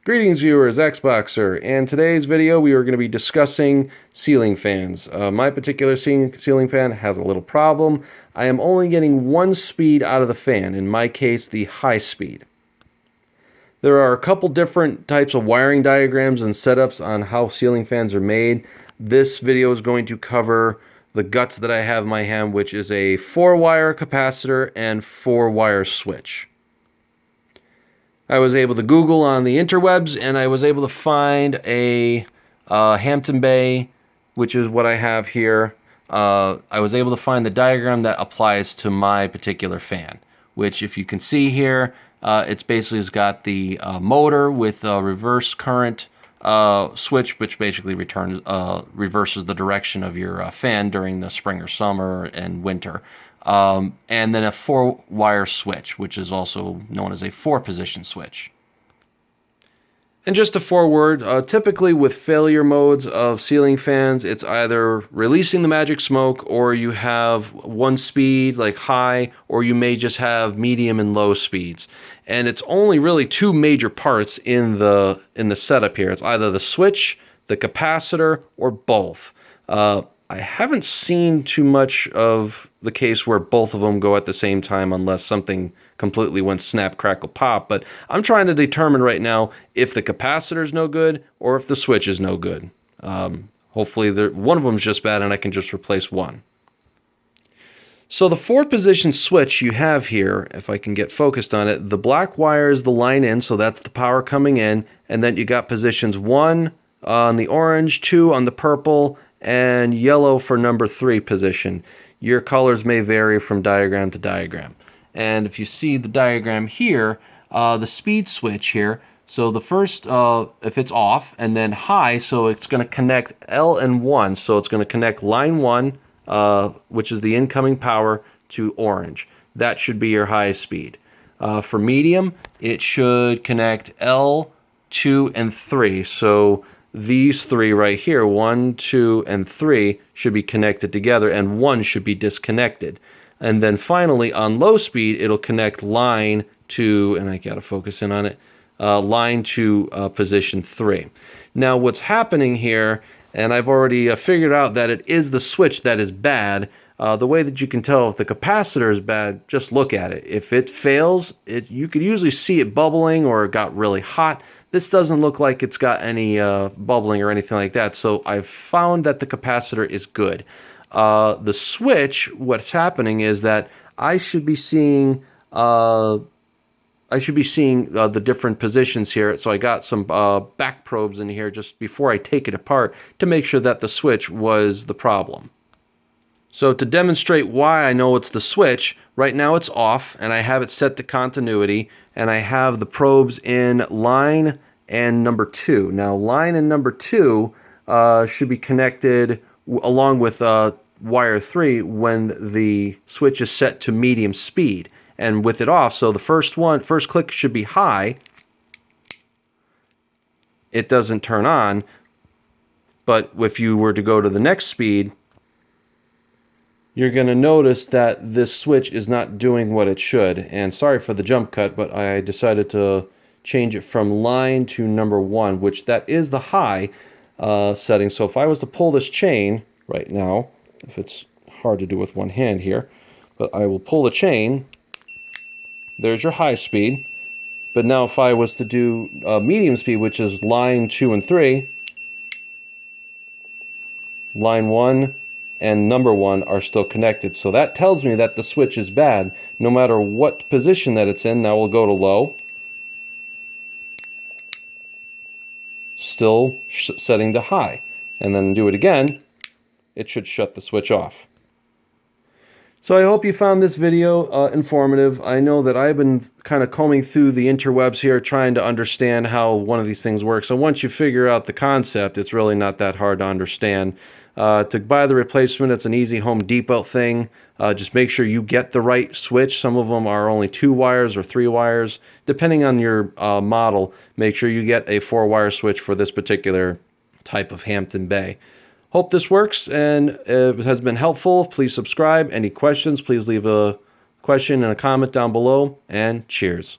Greetings viewers, Xboxer. In today's video we are going to be discussing ceiling fans. My particular ceiling fan has a little problem. I am only getting one speed out of the fan, in my case the high speed. There are a couple different types of wiring diagrams and setups on how ceiling fans are made. This video is going to cover the guts that I have in my hand, which is a 4-wire capacitor and 4-wire switch. I was able to Google on the interwebs, and I was able to find a Hampton Bay, which is what I have here. I was able to find the diagram that applies to my particular fan, which, if you can see here, it's basically has got the motor with a reverse current switch, which basically reverses the direction of your fan during the spring or summer and winter. And then a 4-wire switch, which is also known as a 4-position switch. And just a foreword, typically with failure modes of ceiling fans, it's either releasing the magic smoke, or you have one speed, like high, or you may just have medium and low speeds. And it's only really two major parts in the setup here. It's either the switch, the capacitor, or both. I haven't seen too much of the case where both of them go at the same time unless something completely went snap, crackle, pop. But I'm trying to determine right now if the capacitor is no good or if the switch is no good. Hopefully one of them is just bad and I can just replace one. So the 4-position switch you have here, if I can get focused on it, the black wire is the line in, so that's the power coming in. And then you got positions 1 on the orange, 2 on the purple, and yellow for number 3 position. Your colors may vary from diagram to diagram. And if you see the diagram here, the speed switch here, so the first, if it's off, and then high, so it's going to connect L and 1, so it's going to connect line 1, which is the incoming power, to orange. That should be your high speed. For medium, it should connect L, 2, and 3, so these 3 right here, 1, 2, and 3, should be connected together, and 1 should be disconnected. And then finally, on low speed, it'll connect line to, and I gotta focus in on it, line to position 3. Now what's happening here, and I've already figured out that it is the switch that is bad. The way that you can tell if the capacitor is bad, just look at it. If it fails, you could usually see it bubbling or it got really hot. This doesn't look like it's got any bubbling or anything like that, so I've found that the capacitor is good. The switch, what's happening is that I should be seeing the different positions here. So I got some back probes in here just before I take it apart to make sure that the switch was the problem. So to demonstrate why I know it's the switch, right now it's off and I have it set to continuity, and I have the probes in line and number 2. Now line and number 2 should be connected along with wire 3 when the switch is set to medium speed, and with it off, so the first click should be high. It doesn't turn on, but if you were to go to the next speed, you're going to notice that this switch is not doing what it should. And sorry for the jump cut, but I decided to change it from line to number 1, which that is the high setting. So if I was to pull this chain right now, if it's hard to do with one hand here, but I will pull the chain, there's your high speed. But now if I was to do medium speed, which is line 2 and 3, line 1 and number 1 are still connected. So that tells me that the switch is bad no matter what position that it's in. Now we'll go to low. Still setting to high. And then do it again. It should shut the switch off. So I hope you found this video informative. I know that I've been kind of combing through the interwebs here trying to understand how one of these things works. So once you figure out the concept, it's really not that hard to understand. To buy the replacement, it's an easy Home Depot thing. Just make sure you get the right switch. Some of them are only 2 wires or 3 wires. Depending on your model, make sure you get a 4-wire switch for this particular type of Hampton Bay. Hope this works and it has been helpful. Please subscribe. Any questions, please leave a question and a comment down below. And cheers.